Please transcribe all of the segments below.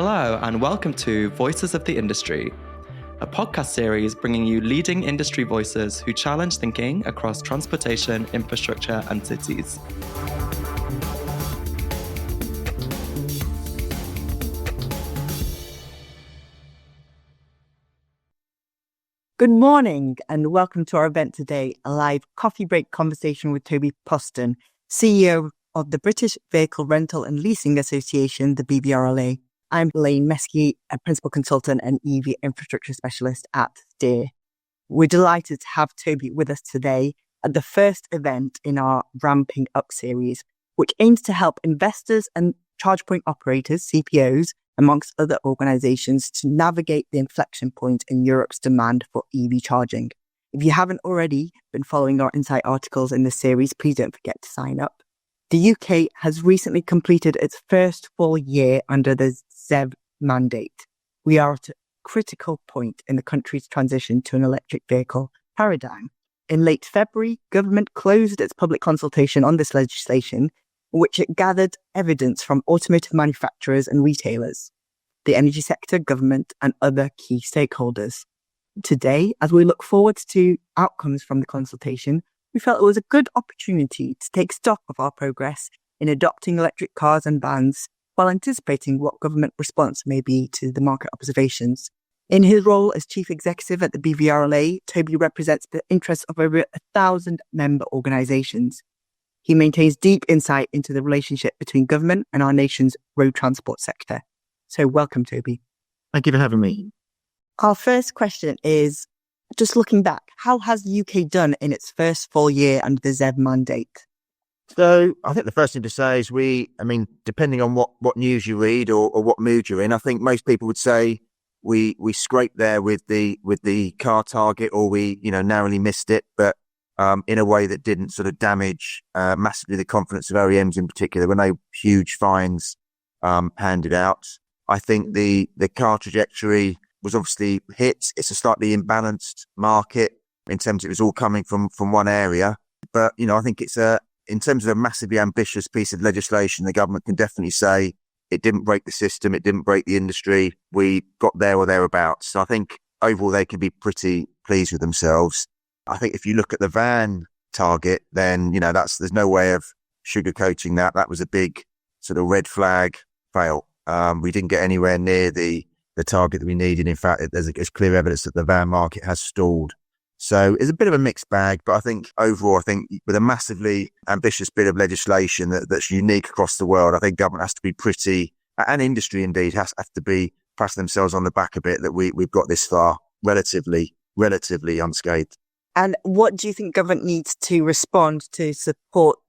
Hello and welcome to Voices of the Industry, a podcast series bringing you leading industry voices who challenge thinking across transportation, infrastructure and cities. Good morning and welcome to our event today, a live coffee break conversation with Toby Poston, CEO of the British Vehicle Rental and Leasing Association, the BVRLA. I'm Elaine Meskey, a Principal Consultant and EV Infrastructure Specialist at Steer. We're delighted to have Toby with us today at the first event in our Ramping Up series, which aims to help investors and charge point operators, CPOs, amongst other organisations, to navigate the inflection point in Europe's demand for EV charging. If you haven't already been following our Insight articles in this series, please don't forget to sign up. The UK has recently completed its first full year under the ZEV mandate. We are at a critical point in the country's transition to an electric vehicle paradigm. In late February, government closed its public consultation on this legislation, in which it gathered evidence from automotive manufacturers and retailers, the energy sector, government, and other key stakeholders. Today, as we look forward to outcomes from the consultation, we felt it was a good opportunity to take stock of our progress in adopting electric cars and vans while anticipating what government response may be to the market observations. In his role as Chief Executive at the BVRLA, Toby represents the interests of over 1,000 member organisations. He maintains deep insight into the relationship between government and our nation's road transport sector. So welcome, Toby. Thank you for having me. Our first question is, just looking back, how has the UK done in its first full year under the ZEV mandate? So I think the first thing to say is depending on what news you read or what mood you're in, I think most people would say we scraped there with the car target, or we narrowly missed it, but in a way that didn't sort of damage massively the confidence of OEMs in particular. There were no huge fines handed out. I think the car trajectory was obviously hit. It's a slightly imbalanced market in terms of it was all coming from one area. But, I think it's in terms of a massively ambitious piece of legislation, the government can definitely say it didn't break the system, it didn't break the industry. We got there or thereabouts. So I think overall they can be pretty pleased with themselves. I think if you look at the van target, then, there's no way of sugarcoating that. That was a big sort of red flag fail. We didn't get anywhere near the target that we needed. In fact, there's clear evidence that the van market has stalled. So it's a bit of a mixed bag, but I think overall, with a massively ambitious bit of legislation that's unique across the world, I think government has to be pretty, and industry indeed, have to be patting themselves on the back a bit that we've got this far relatively unscathed. And what do you think government needs to respond to support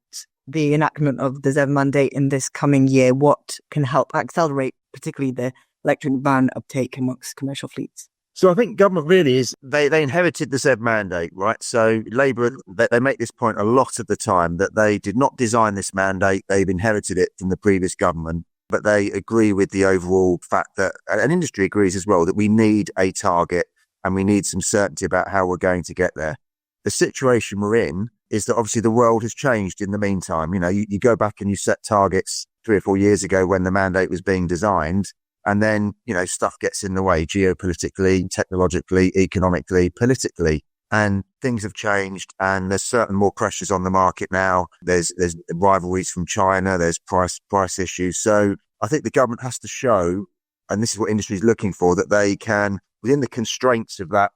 the enactment of the ZEV mandate in this coming year? What can help accelerate particularly the electric van uptake amongst commercial fleets? So I think government really is, they inherited the ZEV mandate, right? So Labour, they make this point a lot of the time that they did not design this mandate. They've inherited it from the previous government, but they agree with the overall fact that, and industry agrees as well, that we need a target and we need some certainty about how we're going to get there. The situation we're in is that obviously the world has changed in the meantime. You go back and you set targets 3 or 4 years ago when the mandate was being designed, and then, stuff gets in the way geopolitically, technologically, economically, politically, and things have changed, and there's certain more pressures on the market now. There's rivalries from China, there's price issues. So I think the government has to show, and this is what industry is looking for, that they can, within the constraints of that,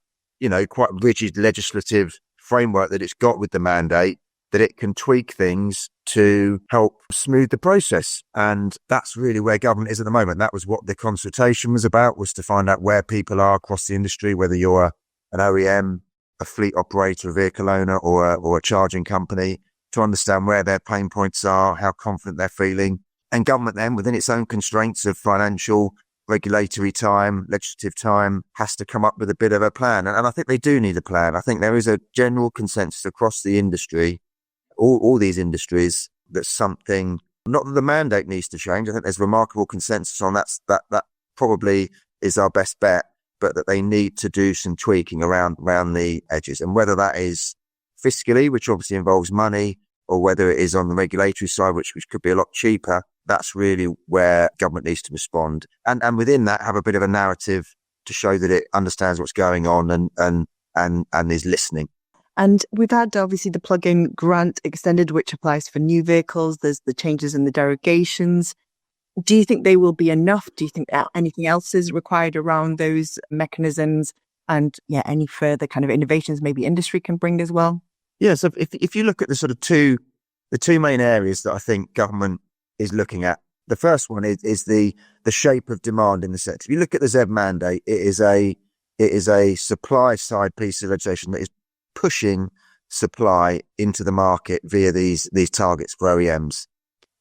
quite rigid legislative framework that it's got with the mandate, that it can tweak things to help smooth the process. And that's really where government is at the moment. That was what the consultation was about, was to find out where people are across the industry, whether you're an OEM, a fleet operator, a vehicle owner, or a charging company, to understand where their pain points are, how confident they're feeling. And government then, within its own constraints of financial, regulatory time, legislative time, has to come up with a bit of a plan. And I think they do need a plan. I think there is a general consensus across the industry, all these industries, that something, not that the mandate needs to change. I think there's remarkable consensus on that probably is our best bet, but that they need to do some tweaking around the edges. And whether that is fiscally, which obviously involves money, or whether it is on the regulatory side, which could be a lot cheaper, that's really where government needs to respond. And within that, have a bit of a narrative to show that it understands what's going on and is listening. And we've had obviously the plug-in grant extended, which applies for new vehicles. There's the changes in the derogations. Do you think they will be enough? Do you think anything else is required around those mechanisms? And any further kind of innovations maybe industry can bring as well? Yeah, so if you look at the sort of two main areas that I think government is looking at, the first one is the shape of demand in the sector. If you look at the ZEV mandate, it is a supply side piece of legislation that is pushing supply into the market via these targets for OEMs.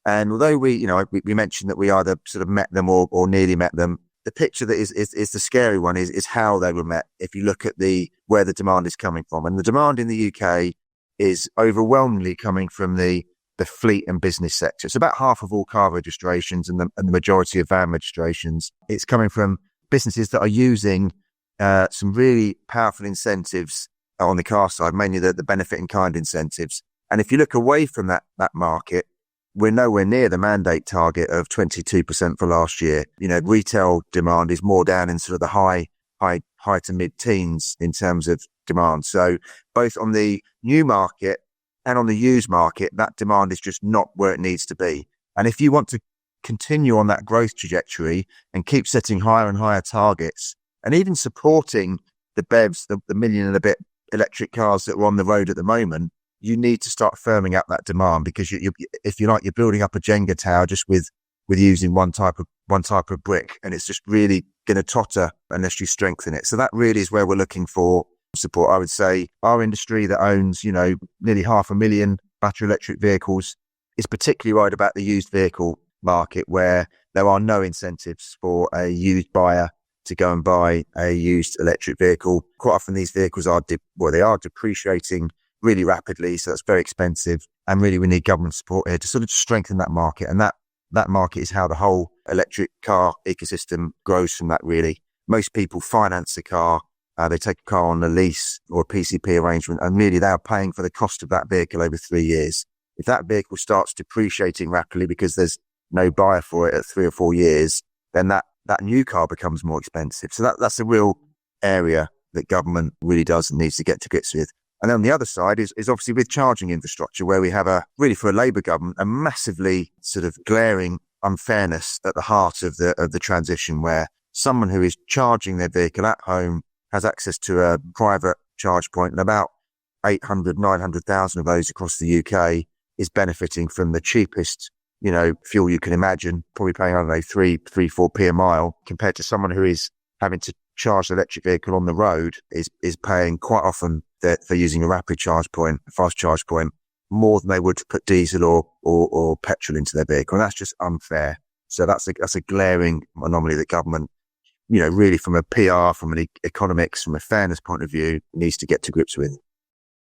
And although we mentioned that we either sort of met them or nearly met them, the picture that is the scary one is how they were met. If you look at where the demand is coming from, and the demand in the UK is overwhelmingly coming from the fleet and business sector. It's about half of all car registrations and the majority of van registrations. It's coming from businesses that are using some really powerful incentives on the car side, mainly the benefit in kind incentives. And if you look away from that market, we're nowhere near the mandate target of 22% for last year. Retail demand is more down in sort of the high to mid-teens in terms of demand. So both on the new market and on the used market, that demand is just not where it needs to be. And if you want to continue on that growth trajectory and keep setting higher and higher targets, and even supporting the BEVs, the million and a bit electric cars that are on the road at the moment, you need to start firming up that demand, because if you like, you're building up a Jenga tower just with using one type of brick, and it's just really going to totter unless you strengthen it. So that really is where we're looking for support. I would say our industry that owns, nearly 500,000 battery electric vehicles is particularly worried about the used vehicle market, where there are no incentives for a used buyer to go and buy a used electric vehicle. Quite often these vehicles are depreciating really rapidly, so that's very expensive. And really we need government support here to sort of strengthen that market. And that market is how the whole electric car ecosystem grows from that, really. Most people finance a car. They take a car on a lease or a PCP arrangement, and really they are paying for the cost of that vehicle over 3 years. If that vehicle starts depreciating rapidly because there's no buyer for it at 3 or 4 years, then that new car becomes more expensive. So that's a real area that government really does and needs to get to grips with. And then on the other side is obviously with charging infrastructure, where we have for a Labour government, a massively sort of glaring unfairness at the heart of the transition, where someone who is charging their vehicle at home has access to a private charge point, and about 800, 900,000 of those across the UK is benefiting from the cheapest, fuel you can imagine, probably paying, 3-4p a mile, compared to someone who is having to charge the electric vehicle on the road is paying quite often for using a rapid charge point, a fast charge point, more than they would to put diesel or petrol into their vehicle. And that's just unfair. So that's a glaring anomaly that government, really from a PR, from an economics, from a fairness point of view, needs to get to grips with.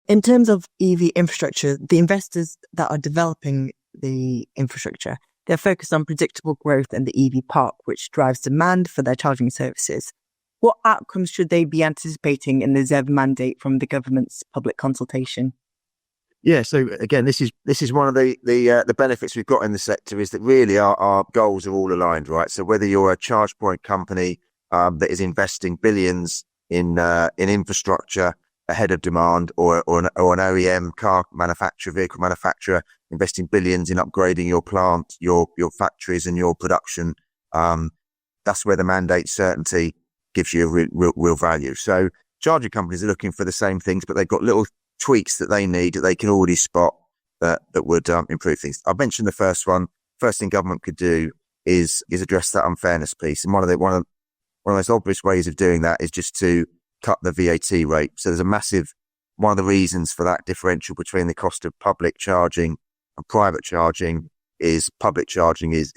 In terms of EV infrastructure, the investors that are developing the infrastructure, they're focused on predictable growth in the EV parc, which drives demand for their charging services. What outcomes should they be anticipating in the ZEV mandate from the government's public consultation? Yeah, so again, this is one of the benefits we've got in the sector, is that really our goals are all aligned, right? So whether you're a charge point company that is investing billions in infrastructure ahead of demand, or an OEM car manufacturer, vehicle manufacturer investing billions in upgrading your plant, your factories and your production, that's where the mandate certainty gives you a real value. So charging companies are looking for the same things, but they've got little tweaks that they need that they can already spot that would improve things. I mentioned the first one. First thing government could do is address that unfairness piece, and one of the most obvious ways of doing that is just to cut the VAT rate. So there's one of the reasons for that differential between the cost of public charging and private charging is public charging is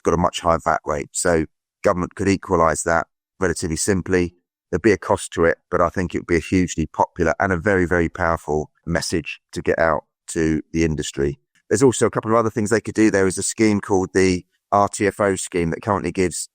got a much higher VAT rate. So government could equalise that relatively simply. There'd be a cost to it, but I think it would be a hugely popular and a very, very powerful message to get out to the industry. There's also a couple of other things they could do. There is a scheme called the RTFO scheme that currently gives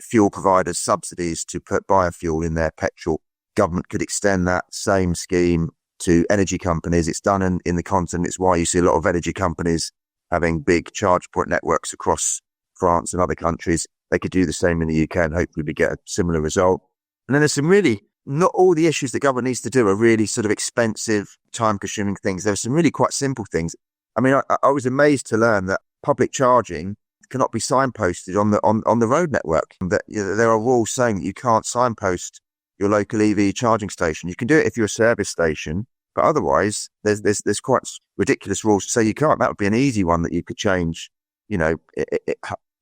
fuel providers subsidies to put biofuel in their petrol. Government could extend that same scheme to energy companies. It's done in the continent. It's why you see a lot of energy companies having big charge point networks across France and other countries. They could do the same in the UK and hopefully we get a similar result. And then there's some really, not all the issues that government needs to do are really sort of expensive, time-consuming things. There's some really quite simple things. I mean, I was amazed to learn that public charging cannot be signposted on the road network. That there are rules saying that you can't signpost your local EV charging station. You can do it if you're a service station, but otherwise there's quite ridiculous rules to say you can't. That would be an easy one that you could change,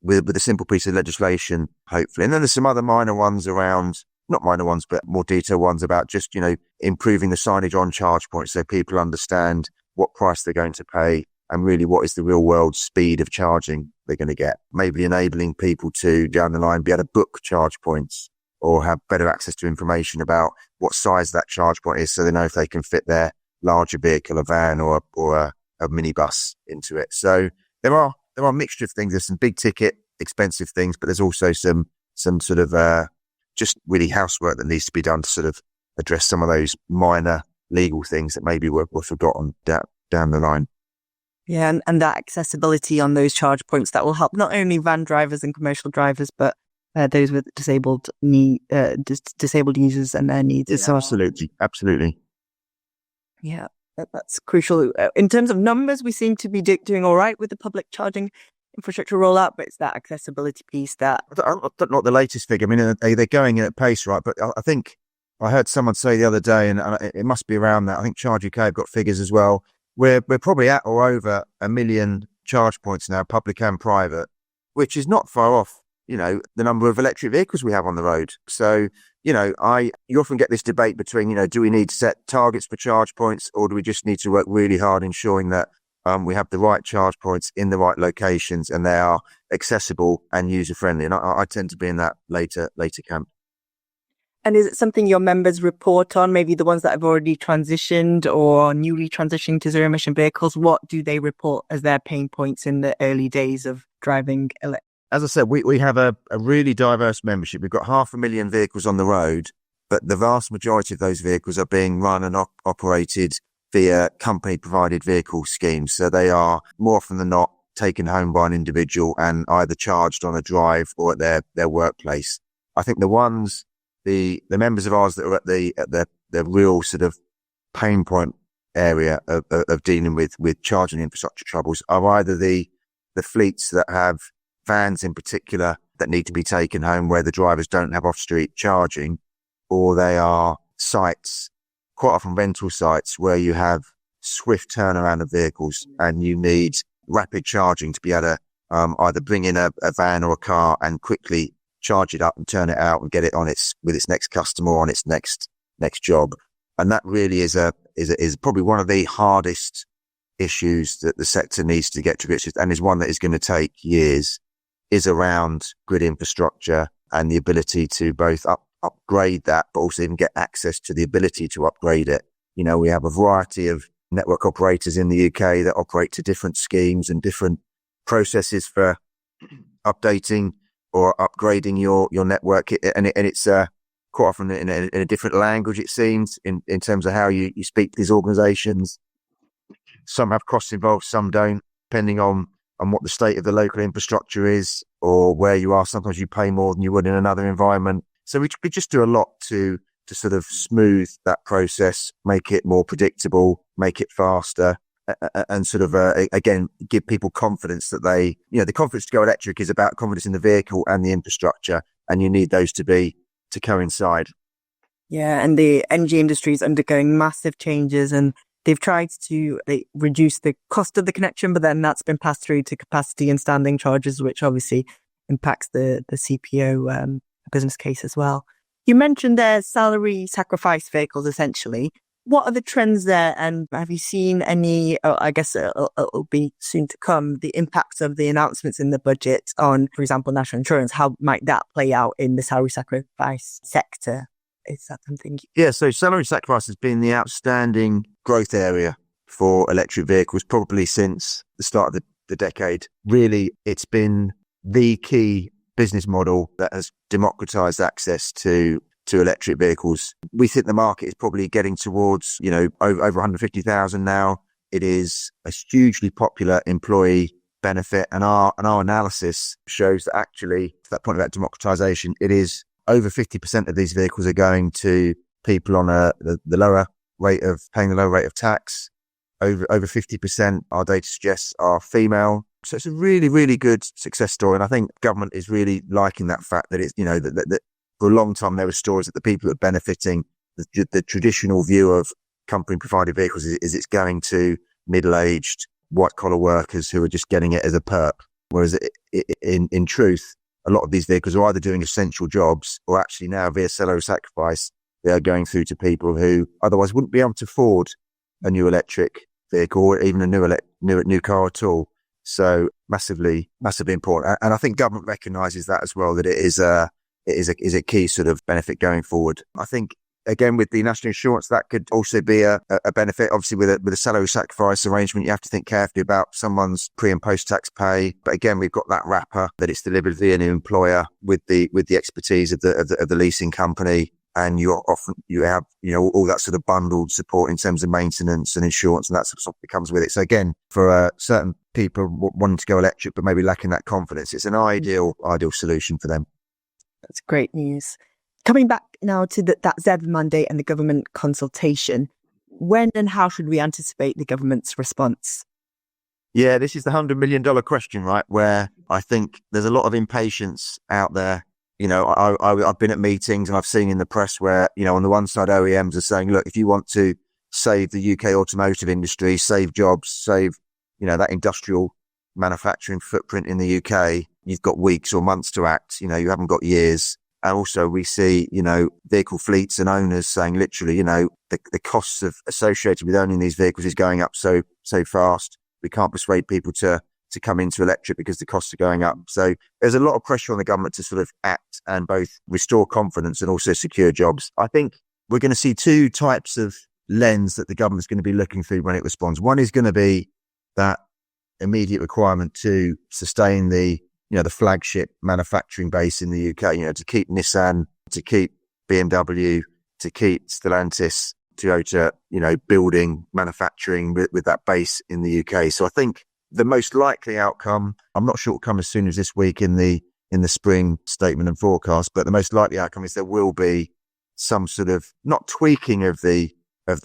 with a simple piece of legislation, hopefully. And then there's some other minor ones around, not minor ones, but more detailed ones about just, improving the signage on charge points so people understand what price they're going to pay and really what is the real world speed of charging they're going to get. Maybe enabling people to, down the line, be able to book charge points or have better access to information about what size that charge point is so they know if they can fit their larger vehicle, a van or a minibus into it. So there are a mixture of things. There's some big ticket, expensive things, but there's also some sort of just really housework that needs to be done to sort of address some of those minor legal things that maybe were forgotten down the line. Yeah, and that accessibility on those charge points that will help not only van drivers and commercial drivers, but those with disabled users and their needs. It's absolutely. Yeah, that's crucial. In terms of numbers, we seem to be doing all right with the public charging infrastructure rollout, but it's that accessibility piece that... Not the latest figure. I mean, they're going at pace, right? But I think I heard someone say the other day, and it must be around that. I think Charge UK have got figures as well. We're probably at or over 1 million charge points now, public and private, which is not far off, the number of electric vehicles we have on the road. So, you often get this debate between, do we need to set targets for charge points or do we just need to work really hard ensuring that we have the right charge points in the right locations and they are accessible and user-friendly? And I tend to be in that later camp. And is it something your members report on, maybe the ones that have already transitioned or newly transitioning to zero emission vehicles? What do they report as their pain points in the early days of driving electric? As I said, we have a really diverse membership. We've got 500,000 vehicles on the road, but the vast majority of those vehicles are being run and operated via company-provided vehicle schemes. So they are more often than not taken home by an individual and either charged on a drive or at their workplace. I think the members of ours that are at the real sort of pain point area of dealing with charging infrastructure troubles are either the fleets that have vans in particular that need to be taken home where the drivers don't have off-street charging, or they are sites, quite often rental sites, where you have swift turnaround of vehicles and you need rapid charging to be able to either bring in a van or a car and quickly charge it up and turn it out and get it on with its next customer or on its next job. And that really is probably one of the hardest issues that the sector needs to get to grips with, and is one that is going to take years, is around grid infrastructure and the ability to both upgrade that, but also even get access to the ability to upgrade it. We have a variety of network operators in the UK that operate to different schemes and different processes for updating or upgrading your network. And it's quite often in a different language, it seems, in terms of how you speak to these organisations. Some have costs involved, some don't, depending on what the state of the local infrastructure is or where you are. Sometimes you pay more than you would in another environment. So we just do a lot to sort of smooth that process, make it more predictable, make it faster, and sort of, again, give people confidence that the confidence to go electric is about confidence in the vehicle and the infrastructure, and you need those to coincide. Yeah, and the energy industry is undergoing massive changes, and they've tried to reduce the cost of the connection, but then that's been passed through to capacity and standing charges, which obviously impacts the CPO business case as well. You mentioned there salary sacrifice vehicles, essentially. What are the trends there? And have you seen any, I guess it'll be soon to come, the impacts of the announcements in the budget on, for example, national insurance? How might that play out in the salary sacrifice sector? Is that something? Yeah, so salary sacrifice has been the outstanding growth area for electric vehicles probably since the start of the decade. Really, it's been the key business model that has democratized access to electric vehicles. We think the market is probably getting towards, over 150,000 now. It is a hugely popular employee benefit. And our analysis shows that actually, to that point about democratization, it is over 50% of these vehicles are going to people on the lower rate of paying the lower rate of tax. Over 50%, our data suggests, are female. So it's a really, really good success story. And I think government is really liking that fact that it's, that for a long time, there were stories that the people that are benefiting, the traditional view of company provided vehicles is it's going to middle-aged white collar workers who are just getting it as a perk. Whereas in truth, a lot of these vehicles are either doing essential jobs or actually now via salary sacrifice, they are going through to people who otherwise wouldn't be able to afford a new electric vehicle or even a new car at all. So massively important. And I think government recognises that as well, that it is a key sort of benefit going forward. I think, again, with the national insurance, that could also be a benefit. Obviously, with a salary sacrifice arrangement, you have to think carefully about someone's pre and post tax pay. But again, we've got that wrapper that it's delivered via an employer with the expertise of the leasing company. And you have, all that sort of bundled support in terms of maintenance and insurance and that sort of stuff that comes with it. So again, for certain people wanting to go electric, but maybe lacking that confidence, it's an ideal solution for them. That's great news. Coming back now to that ZEV mandate and the government consultation, when and how should we anticipate the government's response? Yeah, this is the $100 million question, right? Where I think there's a lot of impatience out there. I've been at meetings and I've seen in the press where, on the one side, OEMs are saying, look, if you want to save the UK automotive industry, save jobs, save, that industrial manufacturing footprint in the UK, you've got weeks or months to act. You haven't got years. And also we see, vehicle fleets and owners saying literally, the costs associated with owning these vehicles is going up so fast. We can't persuade people to come into electric because the costs are going up. So there's a lot of pressure on the government to sort of act and both restore confidence and also secure jobs. I think we're going to see two types of lens that the government's going to be looking through when it responds. One is going to be that immediate requirement to sustain the flagship manufacturing base in the UK, to keep Nissan, to keep BMW, to keep Stellantis, Toyota, building, manufacturing with that base in the UK. So I think the most likely outcome, I'm not sure it'll come as soon as this week in the spring statement and forecast, but the most likely outcome is there will be some sort of not tweaking of the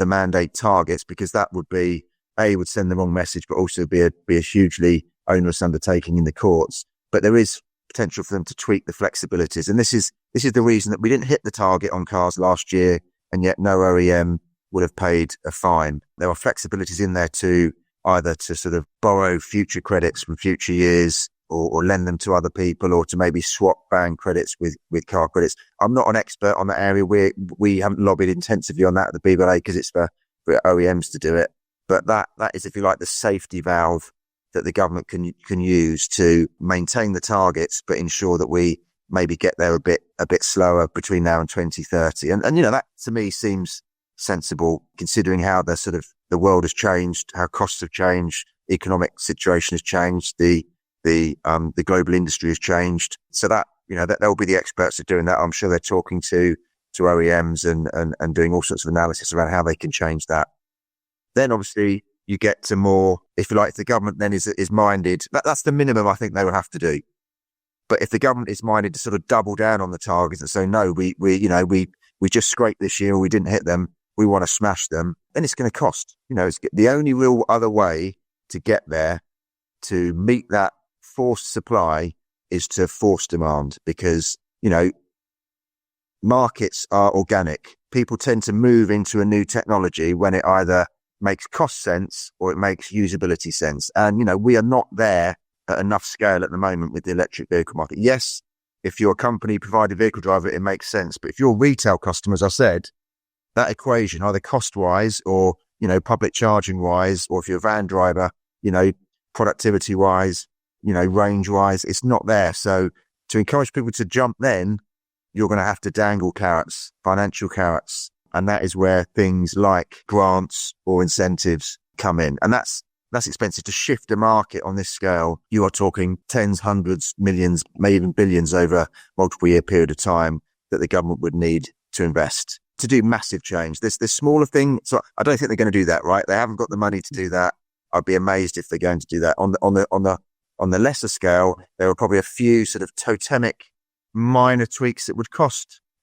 mandate targets, because that would be would send the wrong message, but also be a hugely onerous undertaking in the courts. But there is potential for them to tweak the flexibilities, and this is the reason that we didn't hit the target on cars last year, and yet no OEM would have paid a fine. There are flexibilities in there to either to sort of borrow future credits from future years or lend them to other people, or to maybe swap ban credits with car credits. I'm not an expert on that area. We haven't lobbied intensively on that at the BVRLA because it's for OEMs to do it. But that is, if you like, the safety valve that the government can use to maintain the targets, but ensure that we maybe get there a bit slower between now and 2030. And that to me seems sensible, considering how the world has changed, how costs have changed, economic situation has changed, the global industry has changed. So that will be the experts are doing that. I'm sure they're talking to OEMs and doing all sorts of analysis around how they can change that. Then obviously you get to more, if you like, if the government then is minded, that's the minimum I think they would have to do. But if the government is minded to sort of double down on the targets and say, no, we just scraped this year, or we didn't hit them, we want to smash them, then it's going to cost. It's the only real other way to get there, to meet that forced supply, is to force demand, because, markets are organic. People tend to move into a new technology when it either makes cost sense or it makes usability sense. And, we are not there at enough scale at the moment with the electric vehicle market. Yes, if you're a company provided vehicle driver, it makes sense. But if you're retail customers, I said, that equation, either cost-wise or, public charging-wise, or if you're a van driver, productivity-wise, range-wise, it's not there. So to encourage people to jump then, you're going to have to dangle carrots, financial carrots. And that is where things like grants or incentives come in. And that's expensive. To shift a market on this scale, you are talking tens, hundreds, millions, maybe even billions over a multiple year period of time that the government would need to invest to do massive change. This smaller thing, so I don't think they're going to do that, right? They haven't got the money to do that. I'd be amazed if they're going to do that. On On the lesser scale, there are probably a few sort of totemic minor tweaks that would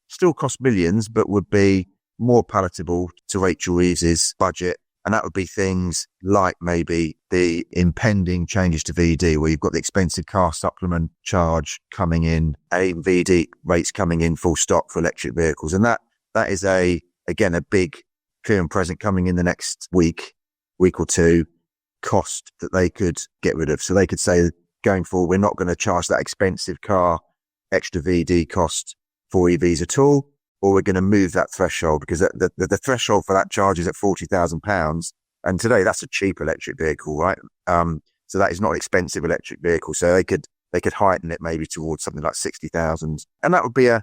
still cost millions, but would be more palatable to Rachel Reeves's budget. And that would be things like maybe the impending changes to VD, where you've got the expensive car supplement charge coming in, VD rates coming in full stop for electric vehicles. And that is again, a big clear and present coming in the next week or two cost that they could get rid of. So they could say going forward, we're not going to charge that expensive car extra VD cost for EVs at all, or we're going to move that threshold, because the threshold for that charge is at £40,000. And today that's a cheap electric vehicle, right? So that is not an expensive electric vehicle. So they could heighten it maybe towards something like 60,000. And that would be a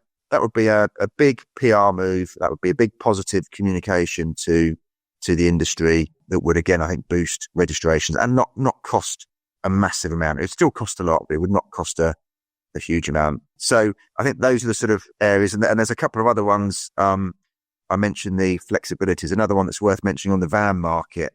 big PR move. That would be a big positive communication to the industry that would, again, I think, boost registrations and not cost a massive amount. It would still cost a lot, but it would not cost a huge amount. So I think those are the sort of areas. And there's a couple of other ones. I mentioned the flexibilities. Another one that's worth mentioning on the van market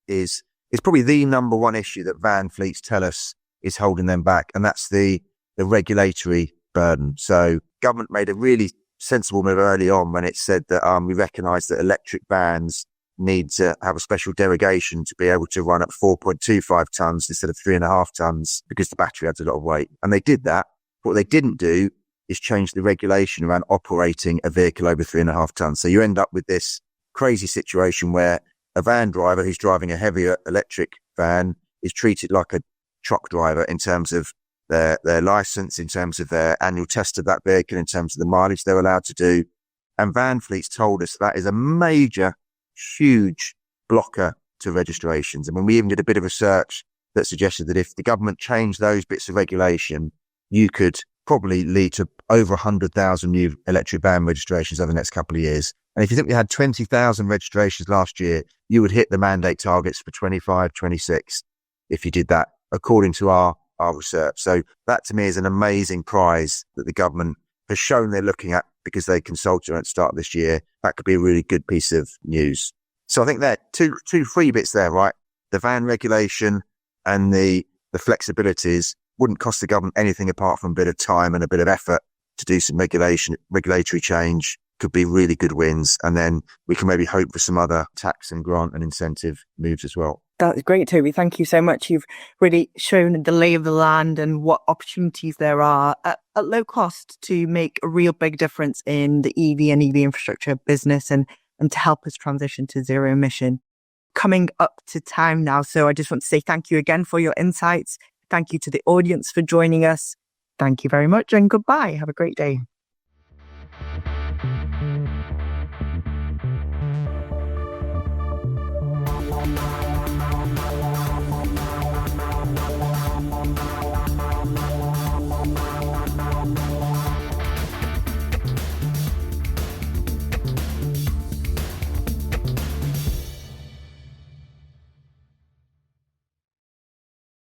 is probably the number one issue that van fleets tell us is holding them back. And that's the regulatory burden. So government made a really sensible move early on when it said that we recognise that electric vans need to have a special derogation to be able to run at 4.25 tonnes instead of 3.5 tonnes because the battery adds a lot of weight. And they did that. What they didn't do is change the regulation around operating a vehicle over 3.5 tonnes. So you end up with this crazy situation where a van driver who's driving a heavier electric van is treated like a truck driver in terms of their license, in terms of their annual test of that vehicle, in terms of the mileage they're allowed to do. And van fleets told us that is a major, huge blocker to registrations. And when we even did a bit of research that suggested that if the government changed those bits of regulation, you could probably lead to over 100,000 new electric van registrations over the next couple of years. And if you think we had 20,000 registrations last year, you would hit the mandate targets for 25, 26 if you did that, according to our research. So that to me is an amazing prize that the government has shown they're looking at because they consulted at the start of this year. That could be a really good piece of news. So I think there are three bits there, right? The van regulation and the flexibilities wouldn't cost the government anything apart from a bit of time and a bit of effort to do some regulatory change. Could be really good wins. And then we can maybe hope for some other tax and grant and incentive moves as well. That's great, Toby. Thank you so much. You've really shown the lay of the land and what opportunities there are at low cost to make a real big difference in the EV and EV infrastructure business and to help us transition to zero emission. Coming up to time now. So I just want to say thank you again for your insights. Thank you to the audience for joining us. Thank you very much and goodbye. Have a great day.